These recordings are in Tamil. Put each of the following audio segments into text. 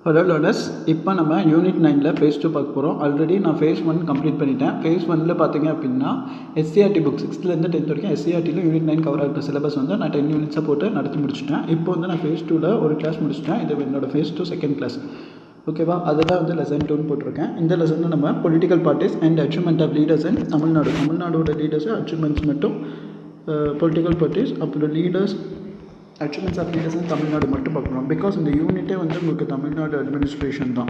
ஹலோ லேர்னர்ஸ், இப்போ நம்ம யூனிட் 9ல் ஃபேஸ் 2 பார்க்க போகிறோம். ஆல்ரெடி நான் ஃபேஸ் 1 கம்ப்ளீட் பண்ணிட்டேன். ஃபேஸ் 1ல் பார்த்தீங்க அப்படின்னா எஸ்சிஆர்டி புக் 6th-லேருந்து 10th வரைக்கும் எஸ்சிஆர்டியில் யூனிட் 9 கவர் ஆகிற சிலபஸ் வந்து நான் 10 யூனிட்ஸை போட்டு நடத்தி முடிச்சிட்டேன். இப்போ வந்து நான் ஃபேஸ் 2ல் ஒரு கிளாஸ் முடிச்சிட்டேன். இது என்னோடய ஃபேஸ் 2 செகண்ட் கிளாஸ். ஓகேவா? அதில் வந்து லெசன் 2ன்னு போட்டிருக்கேன். இந்த லெசனில் நம்ம political parties and achievement of leaders and தமிழ்நாடோட லீடர்ஸு அச்சீவ்மெண்ட்ஸ் மட்டும் பொலிட்டிக்கல் பார்ட்டிஸ் அப்புறம் leaders achievements of leaders Tamil Nadu மட்டும் பார்க்கணும். பிகாஸ் இந்த யூனிட்டே வந்து உங்களுக்கு தமிழ்நாடு அட்மினிஸ்ட்ரேஷன் தான்.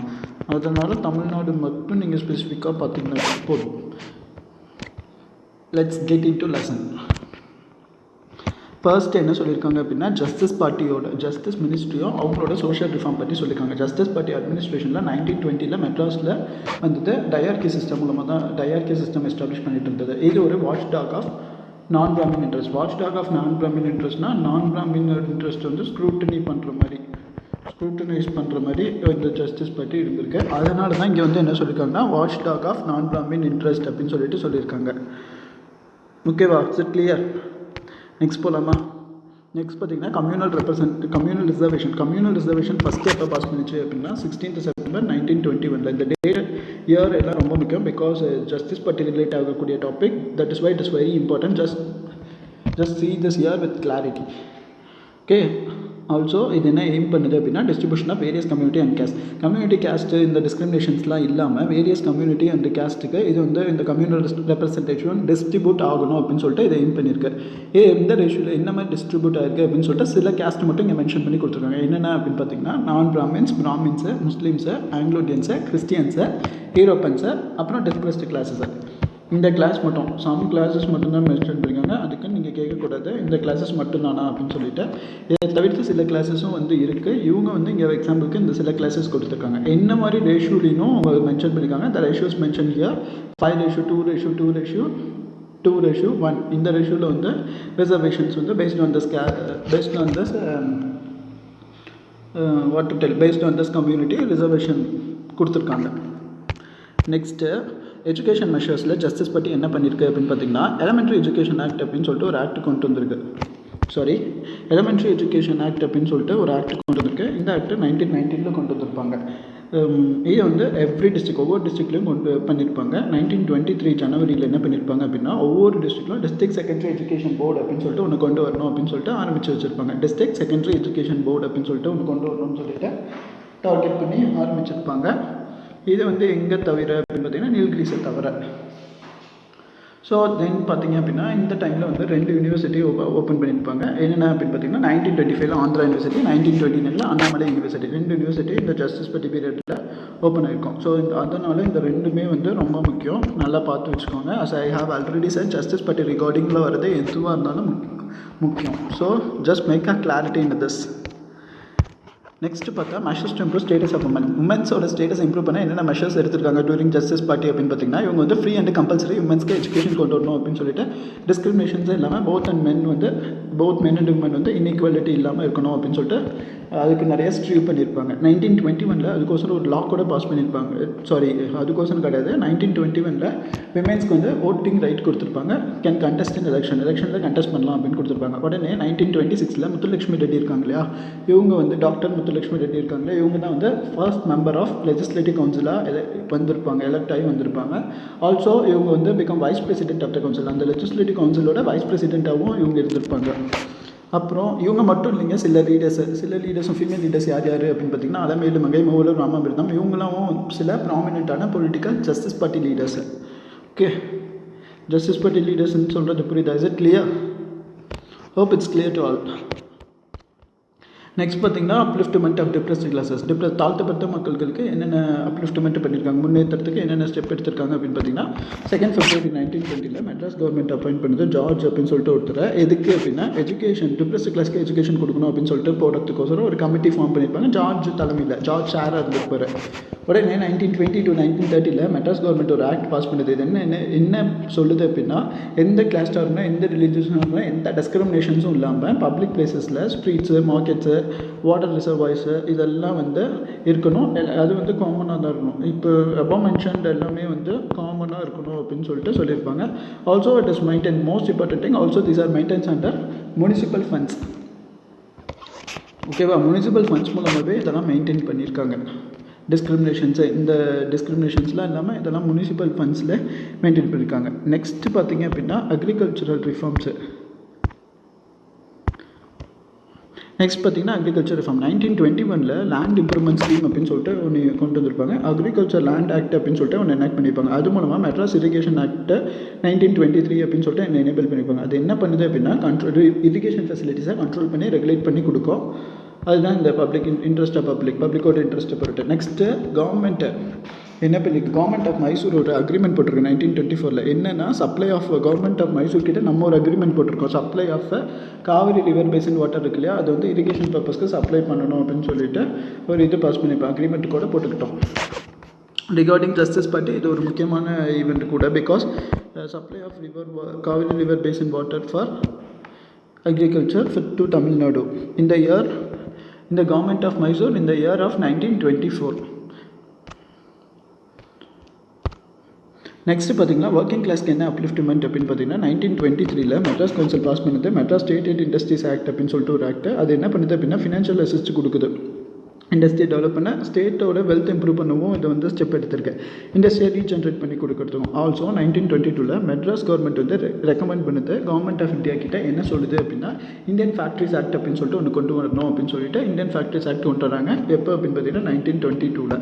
அதனால் தமிழ்நாடு மட்டும் நீங்கள் ஸ்பெசிஃபிக்காக பார்த்தீங்கன்னா போதும். Let's get in to lesson. First என்ன சொல்லியிருக்காங்க அப்படின்னா ஜஸ்டிஸ் மினிஸ்ட்ரியும் அவங்களோட சோஷியல் ரிஃபார்ம் பற்றி சொல்லியிருக்காங்க. ஜஸ்டிஸ் பார்ட்டி அட்மினிஸ்ட்ரேஷனில் 1920 மெட்ராஸில் வந்துட்டு டயார்கி சிஸ்டம் மூலமாக தான் டயார்கி சிஸ்டம் எஸ்டாப்ளிஷ் பண்ணிட்டு இருந்தது. இது ஒரு watch dog of non Brahmin interest. Watch dog of non Brahmin இன்ட்ரெஸ்ட்னா நான் பிராமின் இன்ட்ரெஸ்ட் வந்து ஸ்க்ரூட்டனைஸ் பண்ணுற மாதிரி இந்த ஜஸ்டிஸ் பார்ட்டி இருந்திருக்கு. அதனால தான் இங்கே வந்து என்ன சொல்லியிருக்காங்கன்னா watch dog of non Brahmin interest அப்படின்னு சொல்லியிருக்காங்க. ஓகேவா? It's clear? நெக்ஸ்ட் போகலாமா? நெக்ஸ்ட் பார்த்தீங்கன்னா கம்யூனல் ரிசர்வேஷன் ஃபஸ்ட்டு எப்போ பாஸ் பண்ணிச்சு அப்படின்னா 16th September 1921. இந்த டேட் இயர் எல்லாம் ரொம்ப முக்கியம். பிகாஸ் ஜஸ்டிஸ் பார்ட்டி ரிலேட் ஆகக்கூடிய topic. That is why it is very important. Just see this year with clarity. Okay. Also இது என்ன எய்ம் பண்ணுது அப்படின்னா distribution of various community and caste இந்த டிஸ்கிரிமினேஷன்ஸ்லாம் இல்லாமல் வேரியஸ் கம்யூனிட்டி அண்ட் கேஸ்ட்டுக்கு இது வந்து இந்த கம்யூனல் ரெப்ரசன்டேஷன் டிஸ்ட்ரிபியூட் ஆகணும் அப்படின்னு சொல்லிட்டு இதை எய்ம் பண்ணியிருக்கு. எந்த ரேஷியோவில் என்ன மாதிரி டிஸ்ட்ரிபியூட் ஆயிருக்கு அப்படின்னு சொல்லிட்டு சில கேஸ்ட் மட்டும் இங்கே மென்ஷன் பண்ணி கொடுத்துருக்காங்க. என்னென்ன அப்படின்னு பார்த்தீங்கன்னா நான் பிராமின்ஸு, முஸ்லீம்ஸு, ஆங்கிலோடியன்ஸு, கிறிஸ்டியன்ஸு, யூரோப்பன்ஸு, அப்புறம் டிஸ்பிரஸ்ட் கிளாஸஸு. இந்த கிளாஸ் மட்டும் சம் கிளாஸஸ் மட்டும்தான் மென்ஷன் பண்ணியிருக்காங்க. அதுக்கு நீங்கள் கேட்கக்கூடாது இந்த கிளாஸஸ் மட்டும்தானா அப்படின்னு சொல்லிட்டு. இதை தவிர்த்து சில கிளாஸஸும் வந்து இருக்குது. இவங்க வந்து இங்கே எக்ஸாம்பிளுக்கு இந்த சில கிளாஸஸ் கொடுத்துருக்காங்க. என்ன மாதிரி ரேஷியோலினும் அவங்க மென்ஷன் பண்ணியிருக்காங்க. த ரேஷியோஸ் மென்ஷன் ஹியர் 5:2:2:1. இந்த ரேஷியோவில் வந்து ரிசர்வேஷன்ஸ் வந்து based on this community reservation கொடுத்துருக்காங்க. நெக்ஸ்ட்டு எஜுகேஷன் மெஷர்ஸில் ஜஸ்டிஸ் பார்ட்டி என்ன பண்ணியிருக்கு அப்படின்னு பார்த்தீங்கன்னா எலிமெண்ட்ரி எஜுகேஷன் ஆக்ட் அப்படின்னு சொல்லிட்டு ஒரு ஆக்ட் கொண்டு வந்திருக்கு. எலிமெண்ட்ரி எஜுகேஷன் ஆக்ட் அப்படின்னு சொல்லிட்டு ஒரு ஆக்ட் கொண்டு வந்திருக்கு. இந்த ஆக்ட் 1919 கொண்டு வந்திருப்பாங்க. இதை வந்து ஒவ்வொரு டிஸ்ட்ரிக்ட்லையும் கொண்டு பண்ணியிருப்பாங்க. 1923 ஜனவரியில் என்ன பண்ணியிருப்பாங்க அப்படின்னா ஒவ்வொரு டிஸ்ட்ரிக்ட்லையும் டிஸ்ட்ரிக்ட் செகண்டரி எஜுகேஷன் போர்டு அப்படின்னு சொல்லிட்டு ஒன்று கொண்டு வரணும் அப்படின்னு சொல்லிட்டு ஆரம்பித்து வச்சுருப்பாங்க. டிஸ்ட்ரிக்ட் செகண்டரி எஜுகேஷன் போர்டு அப்படின்னு சொல்லிட்டு ஒன்று கொண்டு வரணும்னு சொல்லிட்டு டார்கெட் பண்ணி ஆரம்பிச்சிருப்பாங்க. இது வந்து எங்கே தவிர அப்படின்னு பார்த்தீங்கன்னா நீலகிரிஸை தவிர. ஸோ தென் பார்த்தீங்க அப்படின்னா இந்த டைமில் வந்து 2 யூனிவர்சிட்டி ஓப்பன் பண்ணியிருப்பாங்க. என்னென்ன அப்படின்னு பார்த்தீங்கன்னா 1925 Andhra university, 1929 Annamalai university. 2 university இந்த ஜஸ்டிஸ் பார்ட்டி பீரியடில் ஓப்பன் ஆகிருக்கும். ஸோ அதனால் இந்த ரெண்டுமே வந்து ரொம்ப முக்கியம். நல்லா பார்த்து வச்சுக்கோங்க. As I have already sir Justice Party ரிகார்டிங்கில் வரது எதுவாக இருந்தாலும் முக்கியம். So just make a clarity in this. Next பார்த்தா measures to improve status of உமன்ஸோட ஸ்டேட்டஸ் இம்ப்ரூவ் பண்ண என்னென்ன மெஷர்ஸ் எடுத்திருக்காங்க டூரிங் ஜஸ்டிஸ் பார்ட்டி அப்படின்னு பார்த்தீங்கன்னா இவங்க வந்து ஃப்ரீ அண்ட் கம்பல்சரி உமன்ஸ்க்கு எஜுகேஷன் கொண்டு வரணும் அப்படின்னு சொல்லிட்டு டிஸ்கிரிமினேஷன்ஸே இல்லாமல் போத் மென் அண்ட் உமன் வந்து இன்இக்வாலிட்டி இல்லாமல் இருக்கணும் அப்படின்னு சொல்லிட்டு அதுக்கு நிறைய ஸ்ட்ரீவ் பண்ணியிருப்பாங்க. 1921 அதுக்கோசரம் ஒரு லா கூட பாஸ் பண்ணியிருப்பாங்க. அதுக்கோசரம் கிடையாது. 1921 விமென்ஸ்க்கு வந்து ஓட்டிங் ரைட் கொடுத்துருப்பாங்க. கேன் கண்டெஸ்ட் இன் எலெக்ஷனில் கண்டெஸ்ட் பண்ணலாம் அப்படின்னு கொடுத்துருப்பாங்க. உடனே 1926 முத்துலட்சுமி ரெட்டி இருக்காங்க இல்லையா, இவங்க வந்து டாக்டர் முத்துலட்சுமி ரெட்டி இருக்காங்களே, இவங்க தான் வந்து ஃபர்ஸ்ட் மெம்பர் ஆஃப் லெஜிஸ்லேட்டிவ் கவுன்சிலாக எலெக்ட் ஆகி வந்திருப்பாங்க. ஆல்சோ இவங்க வந்து become vice president of the council. அந்த லெஜிஸ்லேட்டிவ் கவுன்சிலோட வைஸ் பிரசிடென்ட்டாகவும் இவங்க இருந்திருப்பாங்க. அப்புறம் இவங்க மட்டும் இல்லைங்க, சில லீடர்ஸும் ஃபீமேல் லீடர்ஸ் யார் அப்படின்னு பார்த்தீங்கன்னா அலமேலு மங்கை, மூவலூர் ராமாமிர்தம், இவங்களாவும் சில ப்ராமினெண்ட்டான political Justice Party leaders. Okay, Justice Party லீடர்ஸ்ன்னு சொல்கிறது புரியுதா? Is it clear? Hope it's clear to all. Next பார்த்தீங்கன்னா அப்லிஃப்ட்மெண்ட் ஆஃப் டிப்ரெஸ்ட் கிளாஸஸ். தாழ்த்தப்பட்ட மக்களுக்கு என்னென்ன அப்லிஃப்ட்மெண்ட் பண்ணியிருக்காங்க, முன்னேற்றத்துக்கு என்னென்ன ஸ்டெப் எடுத்திருக்காங்க அப்படின்னு பார்த்தீங்கன்னா 2nd February 1920 Madras government appoint பண்ணுது ஜார்ஜ் அப்படின்னு சொல்லிட்டு ஒருத்தர். எதுக்கு அப்படின்னா எஜுகேஷன் டிப்ரெஸ்ட் கிளாஸ்க்கு எஜுகேஷன் கொடுக்கணும் அப்படின்னு சொல்லிட்டு போடுறதுக்கோசரம் ஒரு கமிட்டி ஃபார்ம் பண்ணியிருப்பாங்க. ஜார்ஜ் தலைமையில் ஜார்ஜ் சாராக இருந்திருப்பார். உடனே 1920 to 1930 மெட்ராஸ் கவர்மெண்ட் ஒரு ஆக்ட் பாஸ் பண்ணுது. இது என்ன சொல்லுது அப்படின்னா எந்த கிளாஸ்டாக இருந்தால் எந்த ரிலீஜியஸாக இருந்தால் எந்த டிஸ்கிரிமினேஷன்ஸும் இல்லாமல் பப்ளிக் பிளேசஸில் ஸ்ட்ரீட்ஸு, மார்க்கெட்ஸு, வாட்டர் ரிசர்வாய்ஸு இதெல்லாம் வந்து இருக்கணும். அது வந்து காமனாக தான் இருக்கணும். இப்போ அபவ் மென்ஷன்ட் எல்லாமே வந்து காமனாக இருக்கணும் அப்படின்னு சொல்லிட்டு சொல்லியிருப்பாங்க. Also it is maintain most important thing. Also these are maintenance under municipal funds. ஓகேவா. முனிசிபல் ஃபண்ட்ஸ் மூலமாகவே இதெல்லாம் மெயின்டைன் பண்ணியிருக்காங்க. இந்த டிஸ்கிரிமினேஷன்ஸ்லாம் இல்லாமல் இதெல்லாம் முனிசிபல் ஃபண்ட்ஸில் மெயின்டைன் பண்ணியிருக்காங்க. நெக்ஸ்ட்டு பார்த்திங்க அப்படின்னா அக்ரிகல்ச்சரல் ரிஃபார்ம்ஸு. நெக்ஸ்ட் பார்த்திங்கன்னா agriculture reform 1921 land improvement scheme அப்படின்னு சொல்லிட்டு ஒன்று கொண்டு வந்திருப்பாங்க. அக்ரிகல்ச்சர் லேண்ட் ஆக்ட் அப்படின்னு சொல்லிட்டு ஒன்று எனாக்ட் பண்ணியிருப்பாங்க. அது மூலமாக மெட்ராஸ் இரிகேஷன் ஆக்ட்டை 1923 அப்படின்னு சொல்லிட்டு எனேபிள் பண்ணியிருப்பாங்க. அது என்ன பண்ணுது அப்படின்னா இரிகேஷன் ஃபெசிலிட்டிஸை கண்ட்ரோல் பண்ணி ரெகுலேட் பண்ணி கொடுக்கும். அதுதான் இந்த பப்ளிக்கோட இன்ட்ரெஸ்ட்டை பொறுத்து. நெக்ஸ்ட்டு கவர்மெண்ட்டு என்ன பண்ணிருக்கு, கவர்மெண்ட் ஆஃப் மைசூர் ஒரு அக்ரிமெண்ட் போட்டிருக்கு 1924. என்னென்னா supply of government of Mysore கிட்ட நம்ம ஒரு அக்ரிமெண்ட் போட்டிருக்கோம். Supply of Kaveri river basin water இருக்கு இல்லையா, அது வந்து இரிகேஷன் பர்பஸ்க்கு சப்ளை பண்ணணும் அப்படின்னு சொல்லிட்டு ஒரு இது பாஸ் பண்ணியிருப்போம், அக்ரிமெண்ட் கூட போட்டுக்கிட்டோம். ரிகார்டிங் ஜஸ்டிஸ் பார்ட்டி இது ஒரு முக்கியமான ஈவெண்ட் கூட. Because supply of Kaveri river basin water for agriculture to Tamil Nadu in the government of Mysore in the year of 1924. Next பார்த்தீங்கன்னா ஒர்க்கிங் கிளாஸ்க்கு என்ன அப்லிஃப்ட்மெண்ட் அப்படின்னு பார்த்தீங்கன்னா 1923 மெட்ராஸ் கவுன்சில் பாஸ் பண்ணுது Madras state and industries act அப்படின்னு சொல்லிட்டு ஒரு ஆக்ட். அது என்ன பண்ணுது அப்படின்னா ஃபினான்ஷியல் அசிஸ்ட் கொடுக்குது. இண்டஸ்ட்ரியை டெவலப் பண்ண, ஸ்டேட்டோட வெல்த் இம்ப்ரூவ் பண்ணவும் இது வந்து ஸ்டெப் எடுத்திருக்கு. இண்டஸ்ட்ரியை ரீஜென்ரேட் பண்ணி கொடுக்குறதுக்கும். ஆல்சோ 1922 மெட்ராஸ் கவர்மெண்ட் வந்து ரெக்கமெண்ட் பண்ணுது கவர்மெண்ட் ஆஃப் இந்தியா கிட்ட. என்ன சொல்லுது அப்படின்னா இந்தியன் ஃபேக்ட்ரிஸ் ஆக்ட் அப்படின்னு சொல்லிட்டு ஒன்று கொண்டு வரணும் அப்படின்னு சொல்லிட்டு இந்தியன் ஃபேக்ட்ரிஸ் ஆக்ட் கொண்டு வராங்க. எப்போ அப்படின்னு பார்த்தீங்கன்னா 1922.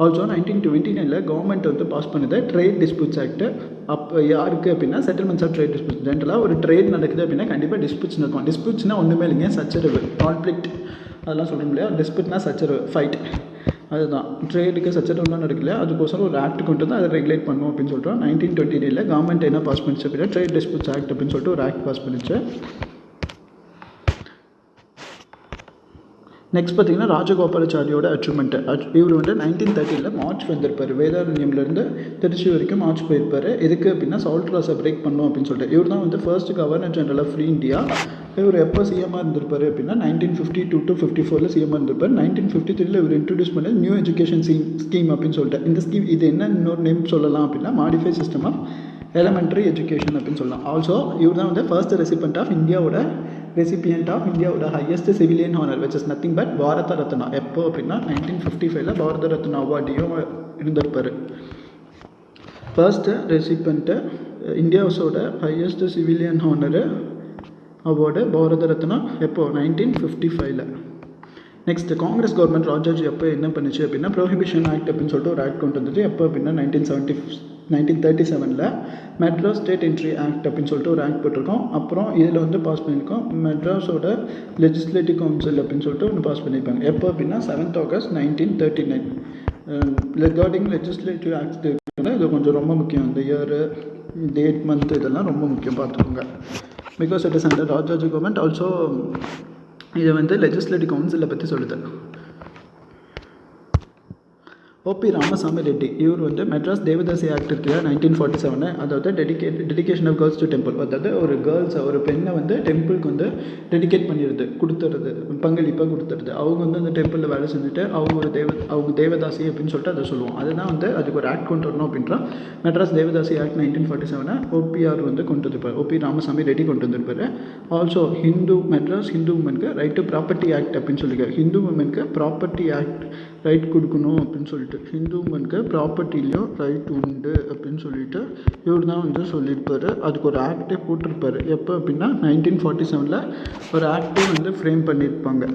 ஆல்சோ 1929 கவர்மெண்ட் வந்து பாஸ் பண்ணுது ட்ரேட் டிஸ்பியூட்ஸ் ஆக்ட். அப்போ யாருக்கு அப்படின்னா செட்டில்மெண்ட்ஸ் ஆஃப் ட்ரேட் டிஸ்பியூட்ஸ். ஜென்ரலாக ஒரு ட்ரேட் நடக்குது அப்படின்னா கண்டிப்பாக டிஸ்பியூட்ஸ் இருக்கும். டிஸ்பியூட்ஸ்னால் ஒன்றுமே இல்லைங்க, சச்சரவு, கான்ஃப்ளிக்ட், அதெல்லாம் சொல்கிறோம் இல்லையா. டிஸ்பியூட்னா சச்சரவு, ஃபைட், அதுதான். ட்ரேடுக்கு சச்சரவுலாம் நடக்கலையா, அதுக்கோசரம் ஒரு ஆக்ட் கொண்டு வந்து அதை ரெகுலேட் பண்ணும் அப்படின்னு சொல்லிட்டு 1929 கவர்மெண்ட் என்ன பாஸ் பண்ணிச்சு அப்படின்னா ட்ரேட் டிஸ்பியூட்ஸ் ஆக்ட் அப்படின்னு சொல்லிட்டு ஒரு ஆக்ட் பாஸ் பண்ணிச்சு. நெக்ஸ்ட் பார்த்தீங்கன்னா ராஜகோபாலாச்சாரியோட அச்சீவ்மெண்ட். இவர் வந்து 1930 மார்ச் வந்திருப்பார். வேதாரண்யம்லேருந்து திருச்சி வரைக்கும் மார்ச் போயிருப்பார். எதுக்கு அப்படின்னா சால்ட் லாஸை பிரேக் பண்ணோம் அப்படின்னு சொல்லிட்டு. இவர் தான் வந்து first governor general of free India. இவர் எப்போ சிஎம்மாக இருந்திருப்பார் அப்படின்னா 1952 to 54 சிஎம்மாக இருந்திருப்பார். 1953 இவர் இன்ட்ரடியூஸ் பண்ண நியூ எஜுகேஷன் ஸ்கீம் அப்படின்னு சொல்லிட்டு. இந்த ஸ்கீம் இது என்ன இன்னொரு நேம் சொல்லலாம் அப்படின்னா modify system of elementary education அப்படின்னு சொல்லலாம். ஆல்சோ இவர் தான் வந்து ஃபர்ஸ்ட் ரெசிபியன்ட் ஆஃப் இந்தியாவோட highest civilian honour which is nothing but Bharat Ratna. எப்போ அப்படின்னா 1955 பாரத ரத்னா அவார்டையும் இருந்திருப்பார். ஃபர்ஸ்ட்டு ரெசிபியன்ட்டு இந்தியாவோட ஹையஸ்ட் சிவிலியன் ஹானர் அவார்டு பாரத ரத்னா எப்போ 1955. நெக்ஸ்ட் காங்கிரஸ் கவர்மெண்ட் ராஜாஜி எப்போ என்ன பண்ணிச்சு அப்படின்னா ப்ரோஹிபிஷன் ஆக்ட் அப்படின்னு சொல்லிட்டு ஒரு ஆக்ட் கொண்டு வந்துச்சு. எப்போ அப்படின்னா 1937 மெட்ராஸ் ஸ்டேட் என்ட்ரி ஆக்ட் அப்படின்னு சொல்லிட்டு ஒரு ஆக்ட் போட்டிருக்கோம். அப்புறம் இதில் வந்து பாஸ் பண்ணியிருக்கோம் மெட்ராஸோட லெஜிஸ்லேட்டிவ் கவுன்சில் அப்படின்னு சொல்லிட்டு ஒன்று பாஸ் பண்ணியிருப்பாங்க. எப்போ அப்படின்னா 7th August 1939. Regarding legislative act இது கொஞ்சம் ரொம்ப முக்கியம். இந்த இயரு, டேட், மந்த் இதெல்லாம் ரொம்ப முக்கியம், பார்த்துக்கோங்க. Because it is under Rajaji government. Also இதை வந்து லெஜிஸ்லேட்டிவ் கவுன்சிலை பற்றி சொல்லுது. ஓபி ராமசாமி ரெட்டி இவர் வந்து மெட்ராஸ் தேவதாசி ஆக்ட் இருக்கு 1947, அதாவது dedication of girls to temple. அதாவது ஒரு பெண்ணை வந்து டெம்பிளுக்கு வந்து டெடிகேட் பண்ணிடுது, கொடுத்துறது, பங்களிப்பாக கொடுத்துருது. அவங்க வந்து அந்த டெம்பிளில் வேலை செஞ்சுட்டு அவங்க தேவதாசி அப்படின்னு சொல்லிட்டு அதை சொல்லுவோம். அதுதான் வந்து அதுக்கு ஒரு ஆக்ட் கொண்டு வரணும் அப்படின்றா மெட்ராஸ் தேவதாசி ஆக்ட் 1947 ஓபிஆர் வந்து கொண்டு வந்திருப்பார். ஓபி ராமசாமி ரெட்டி கொண்டு வந்திருப்பார். ஆல்சோ மெட்ராஸ் ஹிந்து உமனுக்கு ரைட் டு ப்ராப்பர்ட்டி ஆக்ட் அப்படின்னு சொல்லியிருக்காரு. ஹிந்து உமனுக்கு ப்ராப்பர்ட்டி ஆக்ட் ரைட் கொடுக்கணும் அப்படின்னு சொல்லிட்டு, ஹிந்து உமனுக்கு ப்ராப்பர்ட்டிலையும் ரைட் உண்டு அப்படின்னு சொல்லிட்டு இவர் தான் வந்து சொல்லியிருப்பார். அதுக்கு ஒரு ஆக்டே போட்டிருப்பார். எப்போ அப்படின்னா 1947 ஒரு ஆக்டே வந்து ஃப்ரேம் பண்ணியிருப்பாங்க.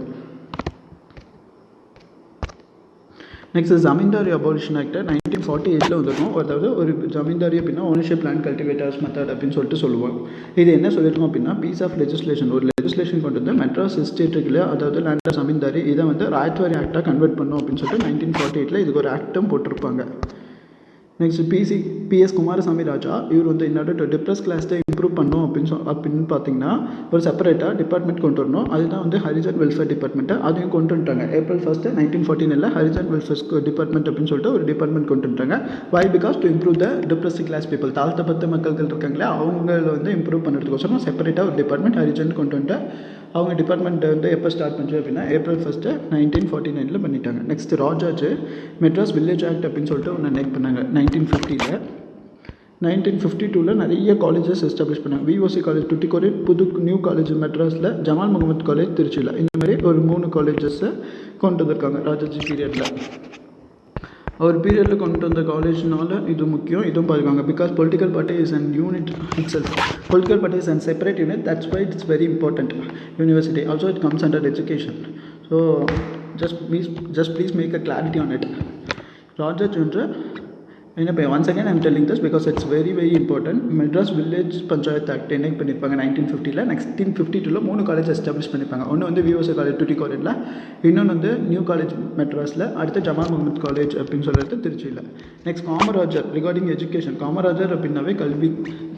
நெக்ஸ்ட் ஜமீன்தாரி அபாலிஷன் ஆக்ட் 1948 வந்துருக்கும். அதாவது ஒரு ஜமீன்தாரி அப்படின்னா ஓனர்ஷிப் லேண்ட் கல்டிவேட்டர்ஸ் மெத்தட் அப்படின்னு சொல்லிட்டு சொல்லுவாங்க. இது என்ன சொல்லியிருக்கோம் அப்படின்னா பீஸ் ஆஃப் லெஜிஸ்லேஷன், ஒரு லெஜிஸ்லேஷன் கொண்டு வந்து மெட்ராஸ் எஸ்டேட் இருக்குல்ல, அதாவது லேண்ட் ஜமீன்தாரி, இதை வந்து ராயத்வாரி ஆக்டாக கன்வெர்ட் பண்ணோம் அப்படின்னு சொல்லிட்டு 1948 இதுக்கு ஒரு ஆக்டும் போட்டிருப்பாங்க. நெக்ஸ்ட் பிஎஸ் குமாரசாமி ராஜா இவர் வந்து என்னோட டிப்ரெஸ் கிளாஸை இம்ப்ரூவ் பண்ணோம் அப்படின்னு பார்த்தீங்கன்னா ஒரு செப்பரேட்டாக டிபார்ட்மெண்ட் கொண்டு வரணும். அதுதான் வந்து ஹரிஜன் வெல்ஃபேர் டிபார்ட்மெண்ட்டு. அதையும் கொண்டு வந்துட்டாங்க. April 1, 1914 ஹரிஜன் வெல்ஃபேர் டிபார்ட்மெண்ட் அப்படின்னு சொல்லிட்டு ஒரு டிபார்ட்மெண்ட் கொண்டு வந்துட்டாங்க. Why because to improve the depressed class people, தாழ்த்தப்பட்ட மக்கள்கள் இருக்காங்களே அவங்கள வந்து இம்ப்ரூவ் பண்ணுறதுக்கோசரம் செப்பரேட்டாக ஒரு டிபார்ட்மெண்ட் ஹரிஜன் கொண்டு வந்துட்டு அவங்க டிபார்ட்மெண்ட்டை வந்து எப்போ ஸ்டார்ட் பண்ணுச்சு அப்படின்னா April 1, 1949 பண்ணிட்டாங்க. நெக்ஸ்ட் ராஜாஜ் மெட்ராஸ் வில்லேஜ் ஆக்ட் அப்படின்னு சொல்லிட்டு ஒன்று எனாக்ட் பண்ணாங்க 1950. 1952 நிறைய காலேஜஸ் எஸ்டாப்ளிஷ் பண்ணாங்க. விஓசி காலேஜ் டுட்டிகோரின், புது நியூ காலேஜ் மெட்ராஸில், ஜமால் முகமது காலேஜ் திருச்சியில். இந்த மாதிரி ஒரு 3 காலேஜஸை கொண்டு வந்திருக்காங்க ராஜாஜி பீரியடில். அவர் பீரியடில் கொண்டு வந்த காலேஜ்னால இது முக்கியம், இதுவும் பார்த்துக்காங்க. Because political party is an unit itself. Political party is an separate unit, that's why it's very important. University also it comes under education. So just please make a clarity on it. Rajaji என்ற once again I'm telling this because it's very very important. Madras village panchayat act என்னைக்கு பண்ணியிருப்பாங்க 1950ல். 1952ல் 3 காலேஜ் எஸ்டாப்ளிஷ் பண்ணியிருப்பாங்க. ஒன்று வந்து விஓசி காலேஜ் டுட்டிகோரினில், இன்னொன்று வந்து நியூ காலேஜ் மெட்ராஸில், அடுத்து ஜமால் முகமது காலேஜ் அப்படின்னு சொல்கிறது திருச்சியில். Next Kamarajar regarding education. Kamarajar அப்படின்னாவே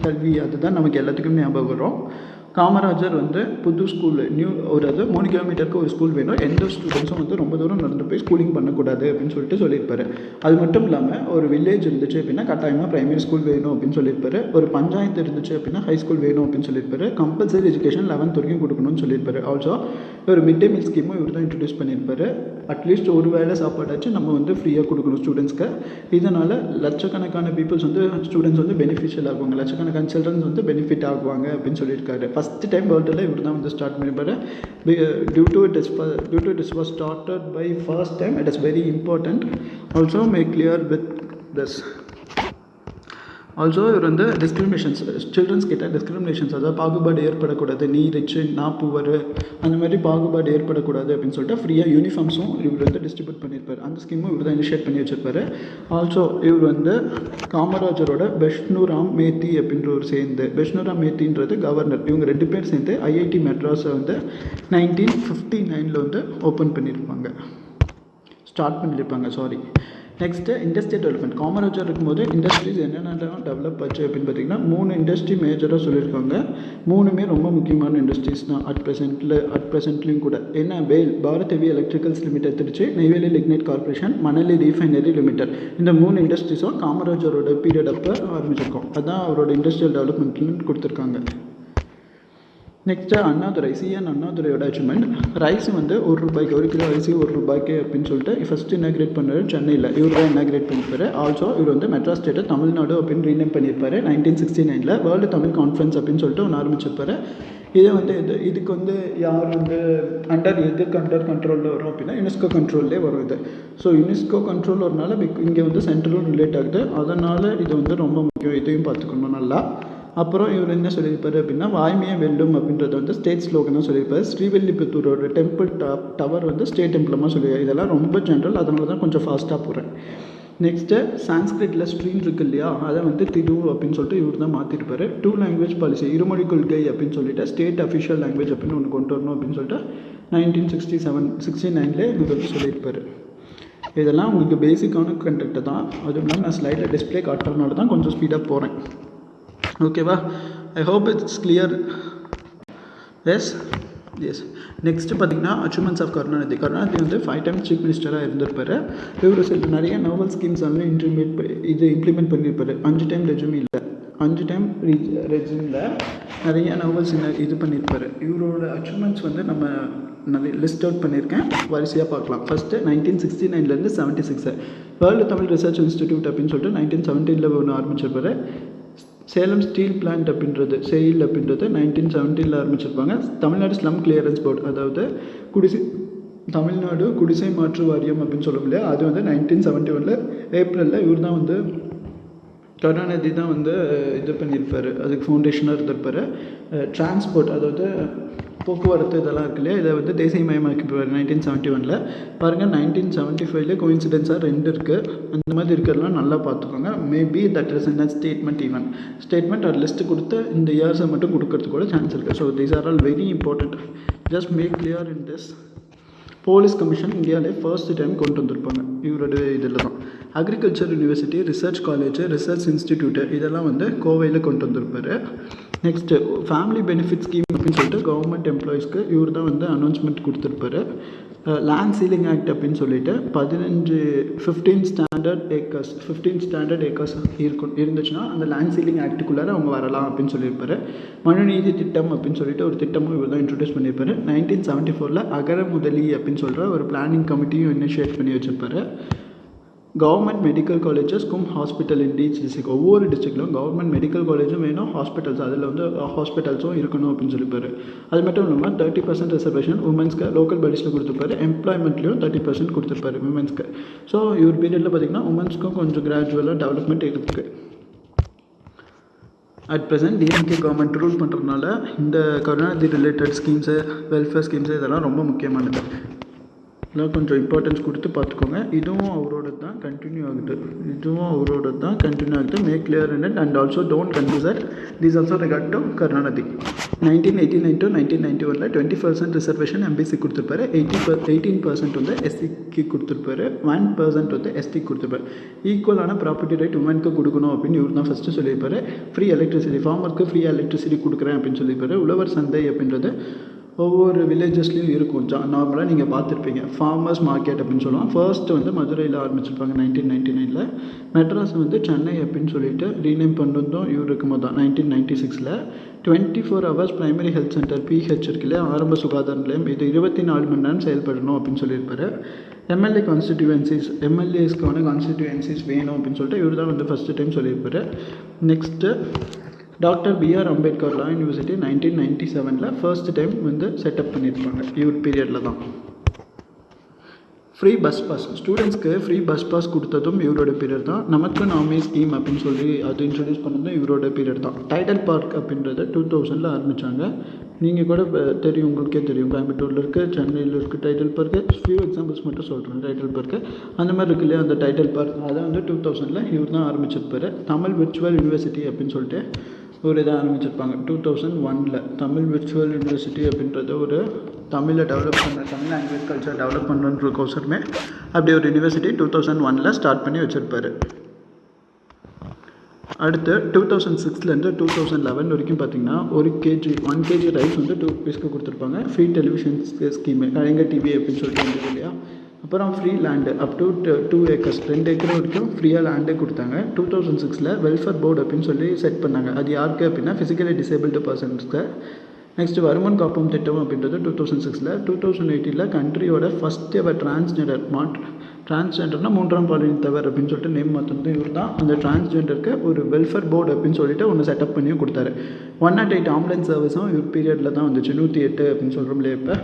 கல்வி அதுதான் நமக்கு எல்லாத்துக்கும் ஞாபகம் வரும். காமராஜர் வந்து புது ஸ்கூல் ஒரு 3 கிலோமீட்டருக்கு ஒரு ஸ்கூல் வேணும், எந்த ஸ்டூடெண்ட்ஸும் வந்து ரொம்ப தூரம் நடந்து போய் ஸ்கூலிங் பண்ணக்கூடாது அப்படின்னு சொல்லிட்டு சொல்லியிருப்பாரு. அது மட்டும் இல்லாமல் ஒரு வில்லேஜ் இருந்துச்சு அப்படின்னா கட்டாயமாக ப்ரைமரி ஸ்கூல் வேணும் அப்படின்னு சொல்லியிருப்பாரு. ஒரு பஞ்சாயத்து இருந்துச்சு அப்படின்னா ஹை ஸ்கூல் வேணும் அப்படின்னு சொல்லியிருப்பாரு. கம்பல்சரி எஜுகேஷன் 11th வரைக்கும் கொடுக்கணும்னு சொல்லியிருப்பாரு. ஆல்சோ ஒரு மிட் டே மீல் ஸ்கீமும் இவர் தான் இன்ட்ரடியூஸ் பண்ணியிருப்பாரு. அட்லீஸ்ட் ஒரு வேளை சாப்பாடாச்சும் நம்ம வந்து ஃப்ரீயாக கொடுக்கணும் ஸ்டூடெண்ட்ஸ்க்கு. இதனால் லட்சக்கணக்கான பீப்புள்ஸ் வந்து ஸ்டூடெண்ட்ஸ் வந்து பெனிஃபிஷியல் ஆகுவாங்க, லட்சக்கணக்கான சில்ட்ரன்ஸ் வந்து பெனிஃபிட் ஆகுவாங்க அப்படின்னு சொல்லியிருக்காரு. ஃபஸ்ட் டைம் வேர்ல்டில் இவர் தான் வந்து ஸ்டார்ட் பண்ணியிருப்பாரு. Due to it was started by first time. It is very important. Also make clear with this. Also இவர் வந்து டிஸ்கிரிமினேஷன்ஸ், சில்ட்ரன்ஸ் கிட்ட டிஸ்கிரிமினேஷன்ஸ், அதாவது பாகுபாடு ஏற்படக்கூடாது, நீ ரிச்சு நான் புவர் அந்த மாதிரி பாகுபாடு ஏற்படக்கூடாது அப்படின்னு சொல்லிட்டு ஃப்ரீயாக யூனிஃபார்ம்ஸும் இவர் வந்து டிஸ்ட்ரிபியூட் பண்ணியிருப்பார். அந்த ஸ்கீமும் இவர் தான் இனிஷியேட் பண்ணி வச்சிருப்பாரு. ஆல்சோ இவர் வந்து காமராஜரோட பெஷ்ணுராம் மேத்தி அப்படின்ற ஒரு சேர்ந்து, பெஷ்ணுராம் மேத்தின்றது கவர்னர், இவங்க 2 பேர் சேர்ந்து ஐஐடி மெட்ராஸை வந்து 1959ல் வந்து ஓப்பன் பண்ணியிருப்பாங்க, ஸ்டார்ட் பண்ணியிருப்பாங்க. Next industrial development. காமராஜர் இருக்கும்போது இண்டஸ்ட்ரீஸ் என்னென்னலாம் டெவலப் ஆச்சு அப்படின்னு பார்த்தீங்கன்னா 3 இண்டஸ்ட்ரி மேஜராக சொல்லியிருக்காங்க. 3மே ரொம்ப முக்கியமான இண்டஸ்ட்ரீஸ் தான் அட் ப்ரெசென்ட்லேயும் கூட. என்ன Bharat heavy electricals limited Trichy, Neyveli lignite corporation, Manali refinery limited. இந்த 3 இண்டஸ்ட்ரீஸும் காமராஜரோட பீரியட் அப்போ ஆரம்பிச்சிருக்கோம். அதுதான் அவரோட இண்டஸ்ட்ரியல் டெவலப்மெண்ட்னு கொடுத்துருக்காங்க. நெக்ஸ்ட்டு அண்ணாதுரை, சிஎன் அண்ணாதுரையோட அச்சீவ்மெண்ட். ரைஸ் வந்து ₹1, 1 கிலோ அரிசி ₹1 அப்படின்னு சொல்லிட்டு ஃபஸ்ட்டு இனாக்ரேட் பண்ணார் சென்னையில். இவர் தான் இனாக்ரேட் பண்ணியிருப்பார். ஆல்சோ இவர் வந்து மெட்ராஸ் ஸ்டேட்டை தமிழ்நாடு அப்படின்னு ரீநேம் பண்ணியிருப்பார் 1969ல். வேர்ல்டு தமிழ் கான்ஃபரன்ஸ் அப்படின்னு சொல்லிட்டு ஒன்று ஆரம்பிச்சிருப்பார். இதை வந்து இதுக்கு வந்து யார் வந்து எதுக்கு அண்டர் கண்ட்ரோலில் வரும் அப்படின்னா யுனெஸ்கோ கண்ட்ரோல்லே வரும் இது. ஸோ யுனெஸ்கோ கண்ட்ரோல் வரனால இங்கே வந்து சென்ட்ரலும் ரிலேட் ஆகுது. அதனால் இது வந்து ரொம்ப முக்கியம், இதையும் பார்த்துக்கணும் நல்லா. அப்புறம் இவர் என்ன சொல்லியிருப்பார் அப்படின்னா வாய்மையே வெல்லும் அப்படின்றத வந்து ஸ்டேட் ஸ்லோகனாக சொல்லியிருப்பார். ஸ்ரீவில்லிபுத்தூரோட டெம்பிள் டவர் வந்து ஸ்டேட் டெம்பிளமாக சொல்லியிருக்காரு. இதெல்லாம் ரொம்ப ஜென்ரல், அதனால தான் கொஞ்சம் ஃபாஸ்ட்டாக போகிறேன். நெக்ஸ்ட்டு சான்ஸ்கிரிட்டில் ஸ்ட்ரீம் இருக்கு இல்லையா, அதை வந்து திரு அப்படின்னு சொல்லிட்டு இவர் தான் மாற்றிருப்பார். 2 லாங்குவேஜ் பாலிசி, இருமொழி கொள்கை அப்படின்னு சொல்லிட்டு ஸ்டேட் அஃபிஷியல் லாங்குவேஜ் அப்படின்னு ஒன்று கொண்டு வரணும் அப்படின்னு சொல்லிட்டு 1969 இவர் வந்து சொல்லியிருப்பார். இதெல்லாம் உங்களுக்கு பேசிக்கான கண்டெக்ட் தான். அதுவும் இல்லாமல் நான் ஸ்லைடில் டிஸ்பிளே காட்டுறதுனால தான் கொஞ்சம் ஸ்பீடாக போகிறேன். ஓகேவா? I hope it's clear. S next பார்த்தீங்கன்னா அச்சீவ்மெண்ட்ஸ் ஆஃப் கருணாநிதி வந்து 5 டைம் சீஃப் மினிஸ்டராக இருந்திருப்பார். இவர் சில நிறைய நோவல் ஸ்கீம்ஸ் எல்லாம் இம்ப்ளிமெண்ட் பண்ணியிருப்பார். 5 டைம் ரெஜியூமில் 5 டைம் ரெஜியூமில் நிறைய நோவல்ஸ் இது பண்ணியிருப்பார். இவரோட அச்சீவ்மெண்ட்ஸ் வந்து நம்ம நிறைய லிஸ்ட் அவுட் பண்ணியிருக்கேன், வரிசையாக பார்க்கலாம். ஃபஸ்ட்டு 1969லேருந்து 76 வேர்ல்டு தமிழ் ரிசர்ச் இன்ஸ்டிடியூட் அப்படின்னு சொல்லிட்டு 1917ல் ஒன்று ஆரம்பிச்சிருப்பார். சேலம் ஸ்டீல் பிளான்ட் அப்படின்றது 1917ல் ஆரம்பிச்சிருப்பாங்க. தமிழ்நாடு ஸ்லம் கிளியரன்ஸ் போர்டு, அதாவது தமிழ்நாடு குடிசை மாற்று வாரியம் அப்படின்னு சொல்லுவோம் இல்லையா, அது வந்து 1971 ஏப்ரலில் இவர் தான் வந்து கருணாநிதி தான் வந்து இது பண்ணியிருப்பார், அதுக்கு ஃபவுண்டேஷனாக இருந்திருப்பார். டிரான்ஸ்போர்ட், அதாவது போக்குவரத்து இதெல்லாம் இருக்கு இல்லையா, இதை வந்து தேசியமயமாக்கிப்பார் 1971ல். பாருங்கள் 1975ல கோயின்சிடென்ஸாக 2 இருக்குது. அந்த மாதிரி இருக்கிறதுலாம் நல்லா பார்த்துக்கோங்க. Maybe that is in statement ஒரு லிஸ்ட்டு கொடுத்து இந்த இயர்ஸை மட்டும் கொடுக்கறதுக்கு கூட சான்ஸ் இருக்குது. So these are all very important. Just make clear in this. Police commission இந்தியாவிலே ஃபர்ஸ்ட் டைம் கொண்டு வந்திருப்பாங்க இவரோட இதில் தான். Agriculture university, research college, research institute இதெல்லாம் வந்து கோவையில் கொண்டு வந்திருப்பார். நெக்ஸ்ட்டு ஃபேமிலி பெனிஃபிட் ஸ்கீம் அப்படின்னு சொல்லிட்டு கவர்மெண்ட் எம்ப்ளாயீஸ்க்கு இவர் தான் வந்து அனௌன்ஸ்மெண்ட் கொடுத்துருப்பாரு. லேண்ட் சீலிங் ஆக்ட் அப்படின்னு சொல்லிட்டு 15 ஸ்டாண்டர்ட் ஏக்கர்ஸ் இருந்துச்சுன்னா அந்த லேண்ட் சீலிங் ஆக்டுக்குள்ளார அவங்க வரலாம் அப்படின்னு சொல்லியிருப்பாரு. மனுநீதி திட்டம் அப்படின்னு சொல்லிட்டு ஒரு திட்டமும் இவர் தான் இன்ட்ரடியூஸ் பண்ணியிருப்பாரு. 1974ல் அகர முதலி அப்படின்னு சொல்கிற ஒரு பிளானிங் கமிட்டியும் இனிஷியேட் பண்ணி வச்சிருப்பாரு. கவர்மெண்ட் மெடிக்கல் காலேஜஸ்க்கும் ஹாஸ்பிட்டல் இன் ஈச் டிஸ்ட்ரிக்ட். ஒவ்வொரு டிஸ்ட்ரிக்ட்லையும் கவர்மெண்ட் மெடிக்கல் காலேஜும் வேணும், ஹாஸ்பிட்டல்ஸ் அதில் வந்து ஹாஸ்பிட்டல்ஸும் இருக்கணும் அப்படின்னு சொல்லிப்பாரு. அது மட்டும் இல்லாமல் 30% ரிசர்வேஷன் உமன்ஸ்க்கு லோக்கல் பாடிஸில் கொடுத்துருப்பாரு. எம்ப்ளாய்மெண்ட்லேயும் 30% கொடுத்துருப்பாரு விமன்ஸ்க்கு. ஸோ இவர் பீரியடில் பார்த்திங்கன்னா உமன்ஸ்க்கும் கொஞ்சம் கிராஜுவலாக டெவலப்மெண்ட் இருக்குது. At present DMK government rule பண்ணுறதுனால இந்த Karunanidhi related schemes, welfare schemes இதெல்லாம் ரொம்ப முக்கியமானது. இதெல்லாம் கொஞ்சம் இம்பார்ட்டன்ஸ் கொடுத்து பார்த்துக்கோங்க. இதுவும் அவரோட தான் கண்டினியூ ஆகுது. Make clear in it and also don't confuse that this also regard to Karunanidhi. 1989 to 1991 20% reservation MBC கொடுத்துருப்பாரு. 18% வந்து எஸ்சிக்கு கொடுத்துருப்பாரு. 1% வந்து எஸ்டி கொடுத்துருப்பாரு. ஈக்குவலான ப்ராப்பர்ட்டி ரைட் உமனுக்கு கொடுக்கணும் அப்படின்னு இவர் தான் ஃபஸ்ட்டு சொல்லியிருப்பாரு. ஃப்ரீ எலக்ட்ரிசிட்டி, ஃபார்மருக்கு ஃப்ரீ எலக்ட்ரிசிட்டி கொடுக்குறேன் அப்படின்னு சொல்லியிருப்பாரு. உழவர் சந்தை அப்படின்றது ஒவ்வொரு வில்லேஜஸ்லேயும் இருக்கும். நார்மலாக நீங்கள் பார்த்துருப்பீங்க. ஃபார்மர்ஸ் மார்க்கெட் அப்படின்னு சொல்லுவாங்க. ஃபர்ஸ்ட்டு வந்து மதுரையில் ஆரம்பிச்சிருப்பாங்க 1999. மெட்ராஸ் வந்து சென்னை அப்படின்னு சொல்லிட்டு ரீநேம் பண்ணதும் இவர் இருக்கும்போது தான் 1996. 24 hours primary health centre PH இருக்குல்ல, ஆரம்ப சுகாதார நிலையம், இது 24 மணி நேரம் செயல்படணும் அப்படின்னு சொல்லியிருப்பாரு. எம்எல்ஏஸ்க்கான கான்ஸ்டிடியூன்சிஸ் வேணும் அப்படின்னு சொல்லிட்டு இவர் தான் வந்து ஃபஸ்ட்டு டைம் சொல்லியிருப்பாரு. Next doctor B R Ambedkar law university 1997 first time வந்து செட்டப் பண்ணியிருப்பாங்க. இவர் பீரியடில் தான். ஃப்ரீ பஸ் பாஸ், ஸ்டூடெண்ட்ஸ்க்கு ஃப்ரீ பஸ் பாஸ் கொடுத்ததும் இவரோட பீரியட் தான். நமக்கு நாமே ஸ்கீம் அப்படின்னு சொல்லி அது இன்ட்ரடியூஸ் பண்ணதும் இவரோட பீரியட் தான். டைடல் பார்க் அப்படின்றத 2000 ஆரம்பித்தாங்க. நீங்கள் கூட தெரியும், உங்களுக்கே தெரியும், கோயம்புத்தூரில் இருக்குது, சென்னையில் இருக்குது டைடல் பார்க்கு. ஃபியூ எக்ஸாம்பிள்ஸ் மட்டும் சொல்கிறேன். டைடல் பார்க்கு அந்த மாதிரி இருக்கு இல்லையா, அந்த டைடல் பார்க் அதை வந்து 2000 இவர் தான் ஆரம்பிச்சிருப்பார். தமிழ் விர்ச்சுவல் யூனிவர்சிட்டி அப்படின்னு சொல்லிட்டு ஒரு இதை ஆரம்பிச்சிருப்பாங்க 2001. தமிழ் விர்ச்சுவல் யூனிவர்சிட்டி அப்படின்றது ஒரு தமிழை டெவலப் பண்ணுற, தமிழ் லாங்குவேஜ் கல்ச்சர் டெவலப் பண்ணுறதுக்கோசரமே அப்படி ஒரு யூனிவர்சிட்டி 2001 ஸ்டார்ட் பண்ணி வச்சுருப்பார். அடுத்து 2006 2011 வரைக்கும் பார்த்திங்கன்னா 1 kg ரைஸ் வந்து 2 rupeesக்கு கொடுத்துருப்பாங்க. ஃப்ரீ டெலிவிஷன் ஸ்கீமு, கலைஞர் டிவி அப்படின்னு சொல்லிட்டு வந்தது இல்லையா. அப்புறம் free land up to 2 acres 2 acre வரைக்கும் ஃப்ரீயாக லேண்டே கொடுத்தாங்க. 2006 வெல்ஃபேர் போர்டு அப்படின்னு சொல்லி செட் பண்ணாங்க. அது யாருக்கு அப்படின்னா ஃபிசிக்கலி டிசேபிள்டு பர்சன்ஸ்க்கு. நெக்ஸ்ட்டு வருமான் காப்போம் திட்டம் அப்படின்றது 2006. 2018 கண்ட்ரியோட ஃபஸ்ட் எவர் டிரான்ஸ்ஜெண்டர்னால் 3ஆம் பாலினத்தவர் அப்படின்னு சொல்லிட்டு நேம் மாற்றினது இவர் தான். அந்த டிரான்ஸ்ஜெண்டருக்கு ஒரு வெல்ஃபேர் போர்டு அப்படின்னு சொல்லிட்டு ஒன்று செட்டப் பண்ணியும் கொடுத்தாரு. 108 ஆம்புலன்ஸ் சர்வீஸும் இவர் பீரியடில் தான் வந்துச்சு. 108 அப்படின்னு சொல்கிறோம் இல்லையா. இப்போ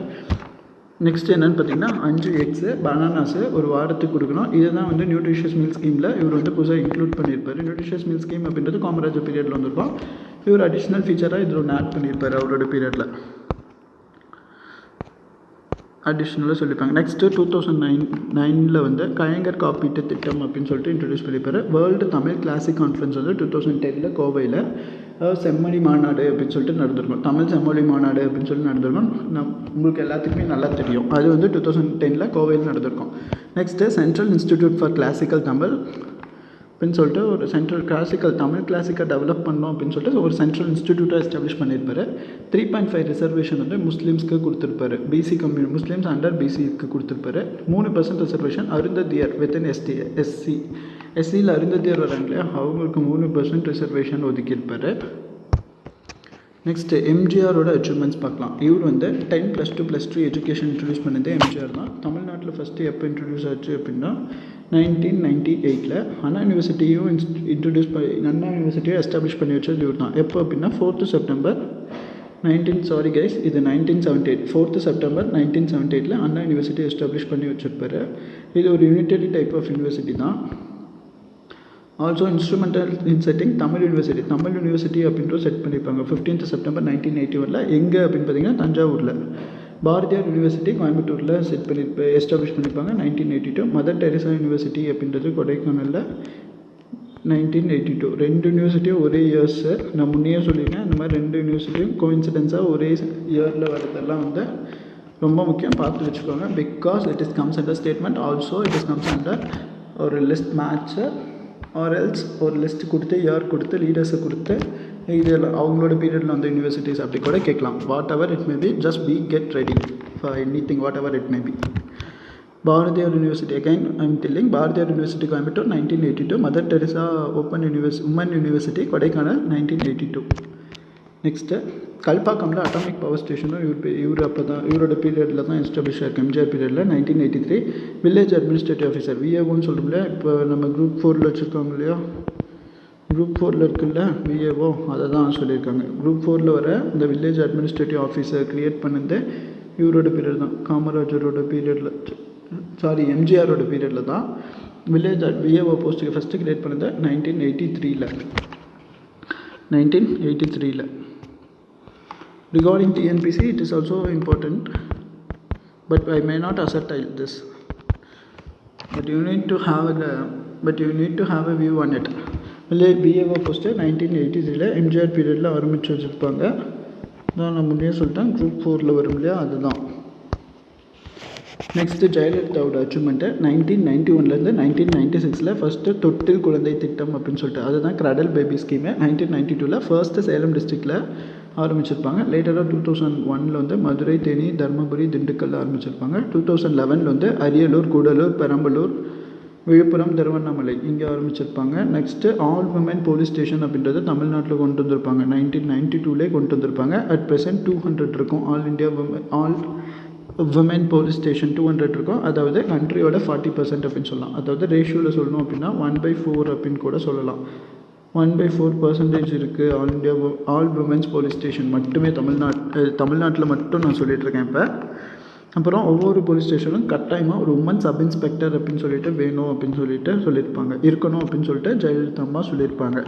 நெக்ஸ்ட் என்னென்னு பார்த்தீங்கன்னா 5 eggs பனானாஸு ஒரு வாரத்துக்கு கொடுக்கணும். இதை தான் வந்து நியூட்ரிஷியஸ் மீல் ஸ்கீமில் இவர் வந்து புதுசாக இன்க்ளூட் பண்ணியிருப்பார். நியூட்ரிஷியஸ் மீல் ஸ்கீம் அப்படின்றது காமராஜர் பீரியடில் வந்திருக்கும். இவர் அடிஷ்னல் ஃபீச்சராக இதில் ஒன்று ஆட் பண்ணியிருப்பார் அவரோட பீரியடில். அடிஷ்னலாக சொல்லியிருப்பாங்க. நெக்ஸ்ட்டு 2009 வந்து கலைஞர் காப்பீட்டு திட்டம் அப்படின்னு சொல்லிட்டு இன்ட்ரடியூஸ் பண்ணியிருப்பார். வேர்ல்டு தமிழ் கிளாசிக் கான்ஃபரன்ஸ் வந்து 2010 கோவையில் செம்மொழி மாநாடு அப்படின்னு சொல்லிட்டு நடந்திருக்கும். தமிழ் செம்மொழி மாநாடு அப்படின்னு சொல்லி நடந்திருக்கும். உங்களுக்கு எல்லாத்துக்குமே நல்லா தெரியும். அது வந்து 2010 கோவையில் நடந்திருக்கும். Next central institute for classical Tamil அப்படின்னு சொல்லிட்டு ஒரு சென்ட்ரல் தமிழ் கிளாசிக்கை டெவலப் பண்ணோம் அப்படின்னு சொல்லிட்டு ஒரு சென்ட்ரல் இன்ஸ்டிடியூட்டாக எஸ்டாப்ளிஷ் பண்ணியிருப்பார். 3.5 ரிசர்வேஷன் வந்து முஸ்லீம்ஸ்க்கு கொடுத்துருப்பாரு. பிசி கம்யூனிட்டி முஸ்லீம்ஸ் அண்டர் பிசிக்கு கொடுத்துருப்பாரு. 3% ரிசர்வேஷன் அருந்ததியர் வித்தின் எஸ்சியில் அருந்ததியர் வராங்க இல்லையா, அவங்களுக்கு 3% ரிசர்வேஷன் ஒதுக்கியிருப்பார். நெக்ஸ்ட்டு எம்ஜிஆரோட அச்சீவ்மெண்ட்ஸ் பார்க்கலாம். இவர் வந்து 10 +2 +3 எஜுகேஷன் இன்ட்ரடியூஸ் பண்ணது எம்ஜிஆர் தான். தமிழ்நாட்டில் ஃபஸ்ட்டு எப்போ இன்ட்ரடியூஸ் ஆச்சு அப்படின்னா 1998 அண்ணா யூனிவர்சிட்டியும் அண்ணா யூனிவர்சிட்டியும் எஸ்டாப்ளிஷ் பண்ணி வச்சது இவர் தான். எப்போ அப்படின்னா 4th September 1978 4th September 1978 அண்ணா யூனிவர்சிட்டி எஸ்டாப்ளிஷ் பண்ணி வச்சுருப்பாரு. இது ஒரு யூனிட்டரி டைப் ஆஃப் யூனிவர்சிட்டி தான். Also instrumental in setting Tamil university அப்படின்ற செட் பண்ணியிருப்பாங்க 15th September 1981 எங்கே அப்படின்னு பார்த்தீங்கன்னா தஞ்சாவூரில். பாரதியார் யூனிவர்சிட்டி கோயம்புத்தூரில் எஸ்டாப்ளிஷ் பண்ணியிருப்பாங்க 1982. மதர் டெரிசா யூனிவர்சிட்டி அப்படின்றது கொடைக்கானலில் 1982. 2 யூனிவர்சிட்டியும் ஒரே இயர்ஸு. நான் முன்னே சொல்லியிருக்கேன், இந்த மாதிரி 2 யூனிவர்சிட்டியும் கோஇன்சிடென்ஸாக ஒரே இயரில் வரதெல்லாம் வந்து ரொம்ப முக்கியம், பார்த்து வச்சுக்கோங்க. Because it is comes under statement, also it is comes under ஒரு லிஸ்ட் மேட்ச்சு ஆர் எல்ஸ் ஒரு லிஸ்ட்டு கொடுத்து இயர் கொடுத்து லீடர்ஸை கொடுத்து இதில் அவங்களோட பீரியடில் வந்து யூனிவர்சிட்டிஸ் அப்படி கூட கேட்கலாம். Whatever it may be, just be get ready for anything whatever it may be. Bharathiar university again I am telling, Bharathiar university Coimbatore 1982. Mother Teresa woman university Kodaikanal 1982. Next கல்பாக்கமில் அட்டாமிக் பவர் ஸ்டேஷனும் இவரோட பீரியடில் தான் எஸ்டாப்ளிஷ் ஆயிருக்கு, எம்ஜிஆர் பீரியடில் 1983. வில்லேஜ் அட்மினிஸ்ட்ரேட்டிவ் ஆஃபீஸர் விஏஓன்னு சொல்கிறோம்ல, இப்போ நம்ம குரூப் 4 வச்சுருக்கோங்க இல்லையா, குரூப் 4 இருக்குல்ல விஏஓ, அதை தான் சொல்லியிருக்காங்க. குரூப் 4 வர இந்த வில்லேஜ் அட்மினிஸ்ட்ரேட்டிவ் ஆஃபீஸர் க்ரியேட் பண்ணது இவரோட பீரியட் தான், காமராஜரோட பீரியடில், எம்ஜிஆரோட பீரியடில் தான் விஏஓ போஸ்ட்டுக்கு ஃபஸ்ட்டு க்ரியேட் பண்ணது 1983. Regarding TNPC, it is also important, but I may not assert this. But you need to have a view on it. BAO post 1983 MGR பீரியடில் ஆரம்பித்து வச்சுருப்பாங்க. நான் முன்னே சொல்லிட்டேன், குரூப் 4 வரும் இல்லையா, அதுதான். நெக்ஸ்ட்டு ஜெயலலிதாவோட அச்சீவ்மெண்ட்டு 1991 1996 ஃபஸ்ட்டு தொட்டில் குழந்தை திட்டம் அப்படின்னு சொல்லிட்டு, அதுதான் கிரடல் பேபி ஸ்கீமு. 1992 ஃபர்ஸ்ட்டு சேலம் டிஸ்ட்ரிக்டில் ஆரம்பிச்சிருப்பாங்க. லேட்டராக 2001 மதுரை, தேனி, தருமபுரி, திண்டுக்கல்ல ஆரம்பிச்சிருப்பாங்க. 2011 அரியலூர், கூடலூர், பெரம்பலூர், விழுப்புரம், திருவண்ணாமலை இங்கே ஆரம்பிச்சிருப்பாங்க. Next all women police station அப்படின்றது தமிழ்நாட்டில் கொண்டு வந்திருப்பாங்க. 1992 கொண்டு வந்திருப்பாங்க. அட் ப்ரெசென்ட் 200 இருக்கும். ஆல் விமென் போலீஸ் ஸ்டேஷன் 200 இருக்கும். அதாவது கண்ட்ரியோட 40% அப்படின்னு சொல்லலாம். அதாவது ரேஷியோவில் சொல்லணும் அப்படின்னா 1/4 அப்படின்னு கூட சொல்லலாம். 1/4% இருக்குது ஆல் விமென்ஸ் போலீஸ் ஸ்டேஷன் மட்டுமே தமிழ்நாட்டில் மட்டும் நான் சொல்லிகிட்ருக்கேன் இப்போ. அப்புறம் ஒவ்வொரு போலீஸ் ஸ்டேஷனும் கட்டாயமாக ஒரு உமன் சப் இன்ஸ்பெக்டர் அப்படின்னு சொல்லிட்டு வேணும் அப்படின்னு சொல்லியிருப்பாங்க, இருக்கணும் அப்படின்னு சொல்லிட்டு ஜெயலலிதா அம்மா சொல்லியிருப்பாங்க.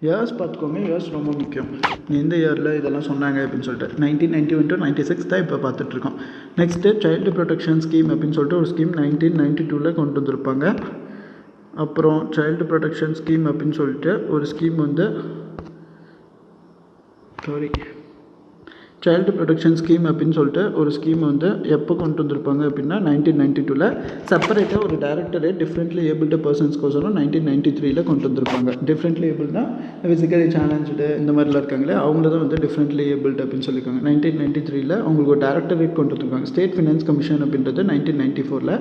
இயர்ஸ் பார்த்துக்கோங்க, இயர்ஸ் ரொம்ப முக்கியம். எந்த இயரில் இதெல்லாம் சொன்னாங்க அப்படின்னு சொல்லிட்டு 1991 to 96 தான் இப்போ பார்த்துட்ருக்கோம். நெக்ஸ்ட்டு சைல்டு ப்ரொடெக்ஷன் ஸ்கீம் அப்படின்னு சொல்லிட்டு ஒரு ஸ்கீம் 1992 கொண்டு வந்திருப்பாங்க. அப்புறம் சைல்டு ப்ரொடெக்ஷன் ஸ்கீம் அப்படின்னு சொல்லிட்டு ஒரு ஸ்கீம் சைல்டு ப்ரொடெக்ஷன் ஸ்கீம் அப்படின்னு சொல்லிட்டு ஒரு ஸ்கீம் எப்போ கொண்டு வந்திருப்பாங்க அப்படின்னா 1992 செப்பரேட்டாக ஒரு டைரக்டரேட் டிஃப்ரெண்ட்லி ஏபிள்டு பர்சன்ஸ்க்கோசரம் 1993 கொண்டு வந்திருப்பாங்க. டிஃப்ரெண்ட்லி ஏபிள்னா ஃபிசிக்கலி சேலஞ்சு இந்த மாதிரிலாம் இருக்காங்களே, அவங்கள தான் டிஃப்ரெண்ட்லி ஏபிள்டு அப்படின்னு சொல்லியிருக்காங்க. 1993 அவங்களுக்கு ஒரு டைரக்டரேட் கொண்டு வந்திருக்காங்க. ஸ்டேட் ஃபினான்ஸ் கமிஷன் அப்படின்றது 1994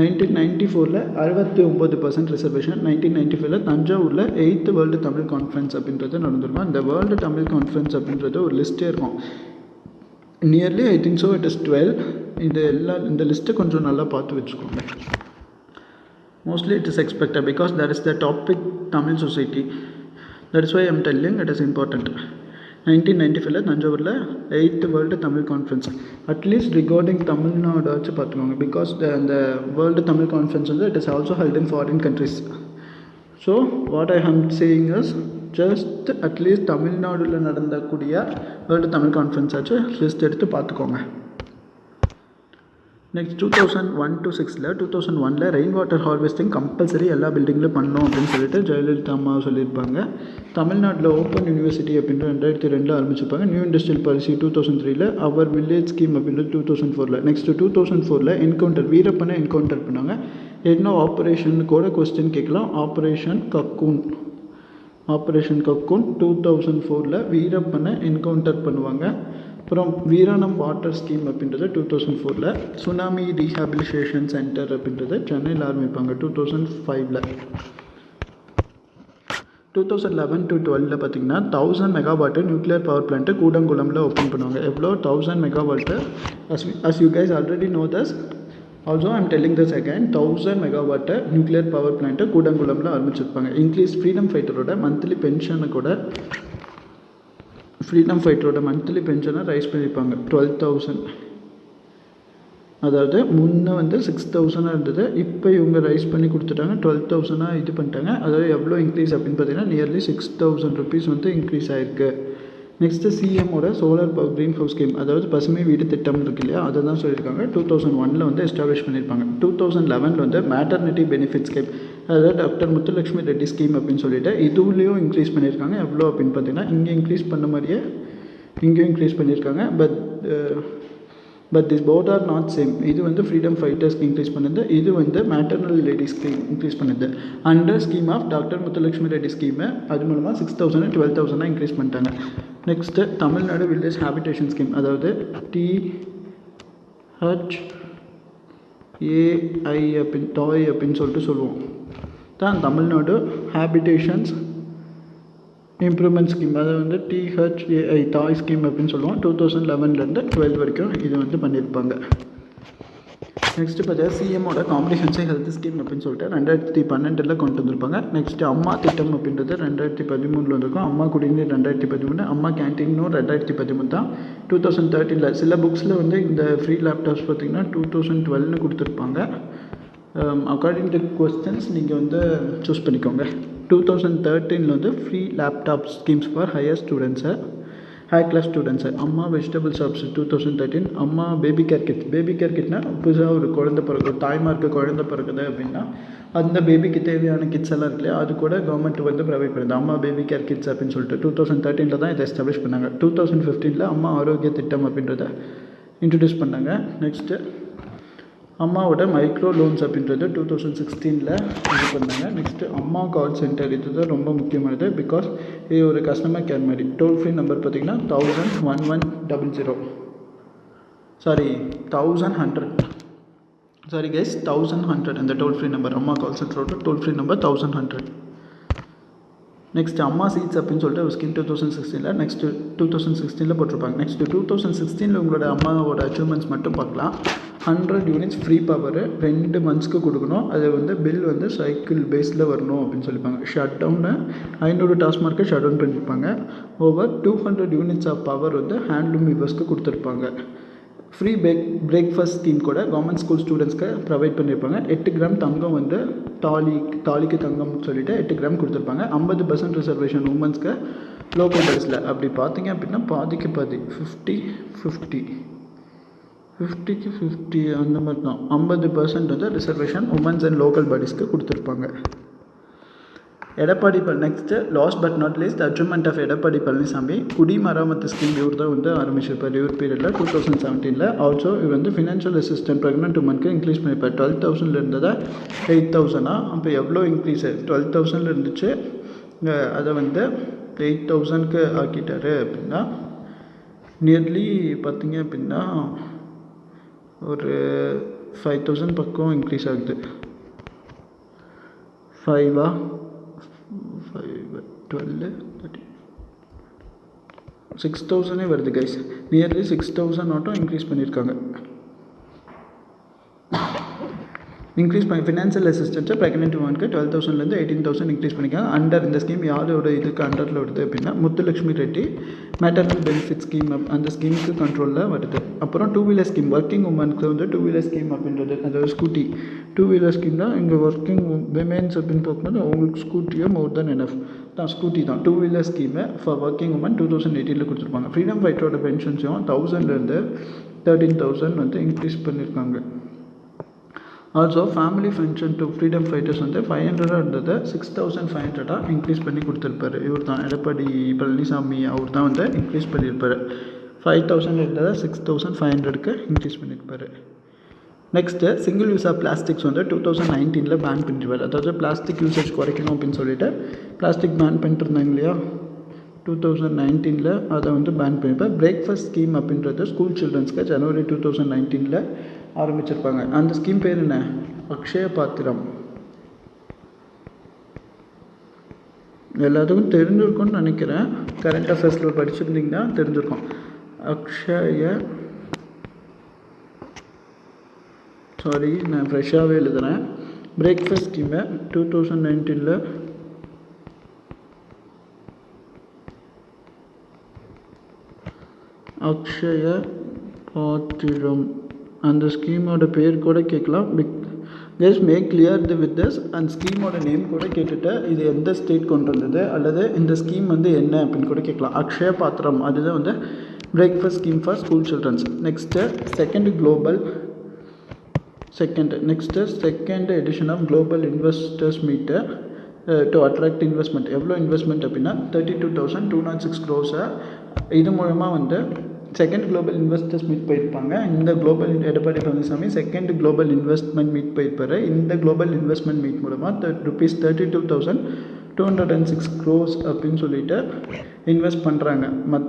69% ரிசர்வேஷன். 1995 தஞ்சாவூரில் 8th வேர்ல்டு தமிழ் கான்ஃபரன்ஸ் அப்படின்றது நடந்திருக்கும். இந்த வேர்ல்டு தமிழ் கான்ஃபரன்ஸ் அப்படின்றது ஒரு லிஸ்ட்டே இருக்கும். Nearly I think so it is 12. இந்த லிஸ்ட்டை கொஞ்சம் நல்லா பார்த்து வச்சுக்கோங்க. Mostly it is expected because that is the topic Tamil society. That is why I am telling it is important. 1995 தஞ்சாவூரில் 8th world Tamil conference. At least regarding தமிழ்நாடாச்சும் பார்த்துக்கோங்க. பிகாஸ் அந்த world Tamil conference it is also held in foreign countries. So what I am saying is just at least தமிழ்நாடுல நடந்தக்கூடிய வேர்ல்டு தமிழ் கான்ஃபரன்ஸ் ஆச்சு லிஸ்ட் எடுத்து பார்த்துக்கோங்க. Next 2001 to 6 2001 rain water harvesting compulsory எல்லா பில்டிங்லையும் பண்ணணும் அப்படின்னு சொல்லிட்டு ஜெயலலிதா அம்மா சொல்லியிருப்பாங்க. தமிழ்நாட்டில் ஓப்பன் யூனிவர்சிட்டி அப்படின்ற 2002 ஆரம்பிச்சிருப்பாங்க. New industrial policy 2003 our village scheme அப்படின்றது 2004. நெக்ஸ்ட்டு 2004 என்கவுண்டர் வீரப்பனை என்கவுண்டர் பண்ணாங்க. என்ன ஆப்ரேஷன் கூட கொஸ்டின் கேட்கலாம். ஆப்ரேஷன் கக்கூன் 2004 வீரப்பனை என்கவுண்டர் பண்ணுவாங்க. அப்புறம் வீராணம் வாட்டர் ஸ்கீம் அப்படின்றது 2004. சுனாமி ரீஹாபிலிட்டேஷன் சென்டர் அப்படின்றது சென்னையில் ஆரம்பிப்பாங்க 2005. 2011 to 12 பார்த்திங்கன்னா 1000 மெகாவாட்டு நியூக்ளியர் பவர் பிளான்ட்டு கூடங்குளமில் ஓப்பன் பண்ணுவாங்க. எவ்வளோ 1000 megawatt. as you guys already know this, also I am telling this again, 1000 megawatt nuclear power plant கூடங்குளமில் ஆரம்பிச்சிருப்பாங்க. இங்கிலீஷ் ஃப்ரீடம் ஃபைட்டரோட மந்த்லி பென்ஷனை ரைஸ் பண்ணியிருப்பாங்க 12,000. அதாவது முன்னே 6,000 இருந்தது, இப்போ இவங்க ரைஸ் பண்ணி கொடுத்துட்டாங்க 12,000 இது பண்ணிட்டாங்க. அதாவது எவ்வளோ இன்க்ரீஸ் அப்படின்னு பார்த்தீங்கன்னா நியர்லி 6,000 rupees இன்க்ரீஸ் ஆகிருக்கு. நெக்ஸ்ட்டு சிஎம்மோட solar power green house scheme, அதாவது பசுமை வீடு திட்டம் இருக்கு இல்லையா, அதை தான் சொல்லியிருக்காங்க. 2001 எஸ்டாப்ளிஷ் பண்ணியிருப்பாங்க. 2011 மேட்டர்னிட்டி பெனிஃபிட் ஸ்கீம், அதாவது டாக்டர் முத்துலட்சுமி ரெட்டி ஸ்கீம் அப்படின்னு சொல்லிட்டு இதுலேயும் இன்க்ரீஸ் பண்ணியிருக்காங்க. எவ்வளோ அப்படின்னு பார்த்தீங்கன்னா இங்கே இன்க்ரீஸ் பண்ண மாதிரியே இங்கேயும் இன்க்ரீஸ் பண்ணியிருக்காங்க. But this both are not same. இது ஃப்ரீடம் ஃபைட்டர்ஸ்க்கு இன்க்ரீஸ் பண்ணுது, இது மேட்டர்னல் லேடிஸ்க்கு இன்க்ரீஸ் பண்ணுது. Under scheme of doctor Muthulakshmi Reddy scheme அது மூலமாக 6,000 12,000 இன்க்ரீஸ் பண்ணிட்டாங்க. Next Tamil Nadu village habitation scheme, அதாவது THAI அப்படின்னு சொல்லிட்டு சொல்லுவோம் தான் தமிழ்நாடு ஹேபிடேஷன்ஸ் இம்ப்ரூவ்மெண்ட் ஸ்கீம், அதை வந்து THAI தாய் ஸ்கீம் அப்படின்னு சொல்லுவோம். 2011 12 வரைக்கும் இது வந்து பண்ணியிருப்பாங்க. நெக்ஸ்ட்டு பார்த்தீங்கன்னா சிஎம்மோட காம்ப்ரிஹென்சிவ் ஹெல்த் ஸ்கீம் அப்படின்னு சொல்லிட்டு 2012 கொண்டு வந்திருப்பாங்க. நெக்ஸ்ட்டு அம்மா திட்டம் அப்படின்றது 2013 வந்திருக்கும். அம்மா குடிநீர் 2013, அம்மா கேன்டீனும் 2013 தான். 2013 சில புக்ஸில் வந்து இந்த ஃப்ரீ லேப்டாப்ஸ் பார்த்திங்கன்னா 2012 கொடுத்துருப்பாங்க. அக்கார்டிங் டு கொஸ்டின்ஸ் நீங்கள் வந்து சூஸ் பண்ணிக்கோங்க. 2013 வந்து free laptop schemes for higher students, high class students. Amma vegetable shops 2013. Amma baby care kit. Baby care கிட்னால் புதுசாக ஒரு குழந்தை பிறகு தாய்மார்க்கு குழந்தை பிறகுது அப்படின்னா அந்த பேபிக்கு தேவையான கிட்ஸ் எல்லாம் இருக்கு இல்லையா, அது கூட கவர்மெண்ட் வந்து ப்ரொவைட் பண்ணுது. அம்மா பேபி கேர் கிட்ஸ் அப்படின்னு சொல்லிட்டு 2013 தான் இதை எஸ்டாப்ளிஷ் பண்ணாங்க. 2015 அம்மா ஆரோக்கிய திட்டம் அப்படின்றத இன்ட்ரடியூஸ் பண்ணாங்க. நெக்ஸ்ட்டு அம்மாவோட மைக்ரோ லோன்ஸ் அப்படின்றது 2016 இது பண்ணாங்க. நெக்ஸ்ட்டு அம்மா கால் சென்டர், இதுதான் ரொம்ப முக்கியமானது. பிகாஸ் இது ஒரு கஸ்டமர் கேர் மாதிரி. டோல் ஃப்ரீ நம்பர் பார்த்திங்கன்னா 1100 1100 அந்த டோல் ஃப்ரீ நம்பர். அம்மா கால் சென்டரோட டோல் ஃப்ரீ நம்பர் 1100. நெக்ஸ்ட்டு அம்மா சீட்ஸ் அப்படின்னு சொல்லிட்டு ஒரு ஸ்கீம் 2016. நெக்ஸ்ட்டு 2016 போட்டிருப்பாங்க. நெக்ஸ்ட்டு 2016 உங்களோட அம்மாவோட அச்சீவ்மெண்ட்ஸ் மட்டும் பார்க்கலாம். 100 யூனிட்ஸ் ஃப்ரீ பவர் 2 மந்த்ஸ்க்கு கொடுக்கணும். அது வந்து பில் வந்து சைக்கிள் பேஸில் வரணும் அப்படின்னு சொல்லியிருப்பாங்க. ஷட் டவுனு 500 டாஸ்மார்க்கை ஷட் டவுன் பண்ணியிருப்பாங்க. ஓவர் 200 யூனிட்ஸ் ஆஃப் பவர் வந்து ஹேண்ட்லூம் வீவர்ஸ்க்கு கொடுத்துருப்பாங்க. ஃப்ரீ பிரேக்ஃபாஸ்ட் ஸ்கீம் கூட கவர்மெண்ட் ஸ்கூல் ஸ்டூடெண்ட்ஸ்க்கு ப்ரொவைட் பண்ணியிருப்பாங்க. 8 கிராம் தங்கம் வந்து தாலிக்கு தங்கம்னு சொல்லிட்டு 8 கிராம் கொடுத்துருப்பாங்க. 50% ரிசர்வேஷன் உமன்ஸ்க்கு லோக்கல் பஸ்ஸில். அப்படி பார்த்தீங்க அப்படின்னா பாதிக்கு பாதி 50க்கு 50 அந்த மாதிரி தான். 50% வந்து ரிசர்வேஷன் உமன்ஸ் அண்ட் லோக்கல் பாடிஸ்க்கு கொடுத்துருப்பாங்க. Edappadi next last but not least achievement of Edappadi Palaniswami. குடிமராமத்து ஸ்கீம் இவர் தான் வந்து ஆரம்பிச்சிருப்பார் இவர் பீரியடில் 2017. ஆல்சோ இவர் வந்து ஃபினான்ஷியல் அசிஸ்டன்ட் ப்ரெக்னென்ட் உமனுக்கு இன்க்ரீஸ் பண்ணியிருப்பார். 12,000 இருந்ததா 8,000. அப்போ எவ்வளோ இன்க்ரீஸ் 12,000 இருந்துச்சு, அதை வந்து 8,000க்கு ஆக்கிட்டார் அப்படின்னா நியர்லி பார்த்திங்க அப்படின்னா ஒரு 5,000 பக்கம் இன்க்ரீஸ் ஆகுது. 5 12 30 6,000 வருது கைஸ். நியர்லி 6,000 மட்டும் இன்க்ரீஸ் பண்ணியிருக்காங்க. இன்க்ரீஸ் பண்ணி ஃபினான்ஷியல் அசிஸ்டன்ஸை ப்ரெக்னென்ட் உமனுக்கு 12,000 18,000 இன்க்ரீஸ் பண்ணிக்காங்க. அண்டர் இந்த ஸ்கீம் யாரோட இதுக்கு அண்டரில் வருது அப்படின்னா Muthulakshmi Reddy maternal benefit scheme அந்த ஸ்கீமுக்கு கண்ட்ரோலில் வருது. அப்புறம் 2 வீலர் ஸ்கீம் ஒர்க்கிங் உமனுக்கு வந்து 2 வீலர் ஸ்கீம் அப்படின்றது அதாவது ஸ்கூட்டி 2 வீலர் ஸ்கீம் தான். இங்கே ஒர்க்கிங் விமென்ஸ் அப்படின்னு பார்க்கும்போது அவங்களுக்கு ஸ்கூட்டியோ மோர் தென் எனஃப் தான். ஸ்கூட்டி தான் 2 wheeler scheme for working women 2018 கொடுத்துருப்பாங்க. ஃப்ரீடம் ஃபைட்டரோட பென்ஷன்ஸையும் 1000 13,000 வந்து இன்க்ரீஸ் பண்ணியிருக்காங்க. Also family pension to freedom fighters வந்து 500 இருந்தது 6,500 இன்க்ரீஸ் பண்ணி கொடுத்துருப்பாரு. இவர் தான் எடப்பாடி பழனிசாமி. அவர் தான் வந்து இன்க்ரீஸ் பண்ணியிருப்பார். 5,000 இருந்ததை 6,500க்கு இன்க்ரீஸ் பண்ணியிருப்பார். Next single use of plastics வந்து 2019 பேன் பண்ணிடுவார். அதாவது பிளாஸ்டிக் யூசேஜ் குறைக்கணும் அப்படின்னு சொல்லிட்டு பிளாஸ்டிக் பேன் பண்ணிட்டுருந்தாங்க இல்லையா 2019 அதை வந்து பேன் பண்ணியிருப்பார். பிரேக்ஃபாஸ்ட் ஸ்கீம் அப்படின்றது ஸ்கூல் சில்ட்ரன்ஸ்க்கு ஜனவரி 2019 ஆரம்பிச்சிருப்பாங்க. அந்த ஸ்கீம் பேர் என்ன? அக்ஷய பாத்திரம். எல்லாத்துக்கும் தெரிஞ்சிருக்கும்னு நினைக்கிறேன். கரண்ட் அஃபேர்ஸில் படிச்சிருந்தீங்கன்னா தெரிஞ்சிருக்கும். நான் ஃப்ரெஷ்ஷாகவே எழுதுகிறேன். பிரேக்ஃபாஸ்ட் ஸ்கீமை 2019 அக்ஷய பாத்திரம் அந்த ஸ்கீமோட பேர் கூட கேட்கலாம். Just make clear with this அந்த ஸ்கீமோட நேம் கூட கேட்டுட்டு இது எந்த ஸ்டேட் கொண்டு வந்தது அல்லது இந்த ஸ்கீம் வந்து என்ன அப்படின்னு கூட கேட்கலாம். அக்ஷய பாத்திரம் அதுதான் வந்து breakfast scheme for school childrens. Next second edition of global investors meet to attract investment. எவ்வளோ இன்வெஸ்ட்மெண்ட் அப்படின்னா 32,206 crores. இது மூலமாக வந்து செகண்ட் குளோபல் இன்வெஸ்டர்ஸ் மீட் போயிருப்பாங்க. இந்த global Edappadi Palaniswami second global investment meet போயிருப்பார். இந்த குளோபல் இன்வெஸ்ட்மெண்ட் மீட் மூலமாக ₹32,206 crores அப்படின்னு சொல்லிட்டு இன்வெஸ்ட் பண்ணுறாங்க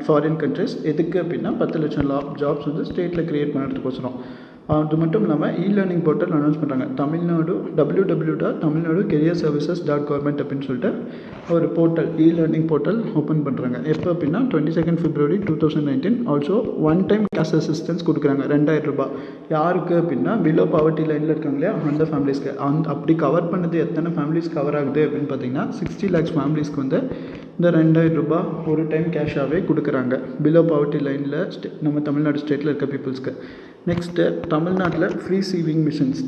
ஃபாரின் கண்ட்ரிஸ். எதுக்கு அப்படின்னா 10 லட்சம் ஜாப்ஸ் வந்து ஸ்டேட்டில் க்ரியேட் பண்ணுறதுக்கோசரம். அது மட்டும் இல்லாமல் லேர்னிங் போர்ட்டல் அனௌன்ஸ் பண்ணுறாங்க. தமிழ்நாடு www.tamilnadu.careerservices.government அப்படின்னு சொல்லிட்டு ஒரு போர்ட்டல் லேர்னிங் போர்ட்டல் ஓப்பன் பண்ணுறாங்க. எப்போ அப்படின்னா 22 February 2019. Also one time cash assistance கொடுக்குறாங்க 2000 ரூபாய். யாருக்கு அப்படின்னா பிலோ பாவர்ட்டி லைனில் இருக்காங்க இல்லையா அந்த ஃபேமிலிஸ்க்கு. அப்படி கவர் பண்ணது எத்தனை ஃபேமிலிஸ் கவர் ஆகுது அப்படின்னு பார்த்தீங்கன்னா 60 lakhs ஃபேமிலிஸ்க்கு வந்து இந்த 2000 ரூபாய் ஒரு டைம் கேஷாகவே கொடுக்குறாங்க பிலோ பாவர்ட்டி லைனில் நம்ம தமிழ்நாடு ஸ்டேட்டில் இருக்க பீப்புள்ஸ்க்கு. நெக்ஸ்ட்டு தமிழ்நாட்டில் ஃப்ரீ சீவிங் மிஷின்ஸ்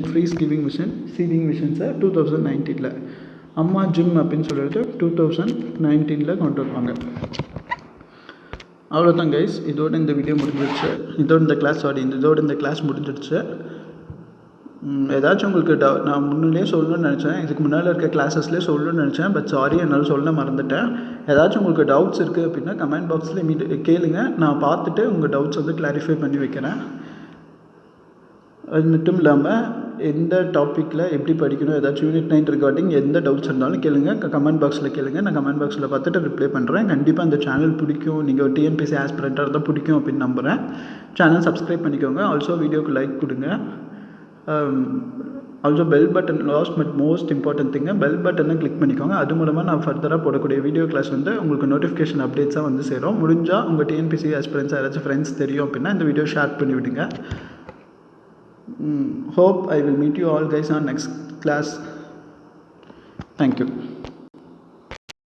ஃப்ரீ சீவிங் மிஷின்ஸை 2019 அம்மா ஜிம் அப்படின்னு சொல்லிட்டு 2019 கொண்டு வருவாங்க. அவ்வளோதான் கைஸ், இதோட இந்த வீடியோ முடிஞ்சிடுச்சு. இதோட இந்த கிளாஸ் முடிஞ்சிடுச்சு. ஏதாச்சும் உங்களுக்கு நான் முன்னாடியே சொல்லணும்னு நினச்சேன், இதுக்கு முன்னால் இருக்க கிளாஸஸ்லேயே சொல்லணும்னு நினச்சேன். பட் சாரி, என்னால் சொல்ல மறந்துட்டேன். ஏதாச்சும் உங்களுக்கு டவுட்ஸ் இருக்குது அப்படின்னா கமெண்ட் பாக்ஸில் கேளுங்க. நான் பார்த்துட்டு உங்கள் டவுட்ஸ் வந்து கிளாரிஃபை பண்ணி வைக்கிறேன். அது மட்டும் இல்லாமல் எந்த டாப்பிக்கில் எப்படி படிக்கணும், ஏதாச்சும் யூனிட் 9 ரிகார்டிங் எந்த டவுட்ஸ் இருந்தாலும் கேளுங்க, கமெண்ட் பாக்ஸில் கேளுங்க. நான் கமெண்ட் பாக்ஸில் பார்த்துட்டு ரிப்ளை பண்ணுறேன். கண்டிப்பாக அந்த சேனல் பிடிக்கும், நீங்கள் ஒரு டிஎன்பிஎஸ்சி ஆஸ்பிரண்ட்டாக இருந்தால் பிடிக்கும் அப்படின்னு நம்புகிறேன். சேனல் சப்ஸ்கிரைப் பண்ணிக்கோங்க. ஆல்சோ வீடியோக்கு லைக் கொடுங்க. Also bell button last but most important thing, bell பட்டனை கிளிக் பண்ணிக்கோங்க. அது மூலமாக நான் ஃபர்தராக போடக்கூடிய வீடியோ கிளாஸ் வந்து உங்களுக்கு நோட்டிஃபிகேஷன் அப்டேட்ஸாக வந்து சேரும். முடிஞ்சால் உங்கள் டிஎன்பிஎஸ்சி ஆஸ்பிரண்ட்ஸ் யாராச்சும் ஃப்ரெண்ட்ஸ் தெரியும் அப்படின்னா இந்த வீடியோ ஷேர் பண்ணி விடுங்க. Hope I will meet you all guys on next class. Thank you.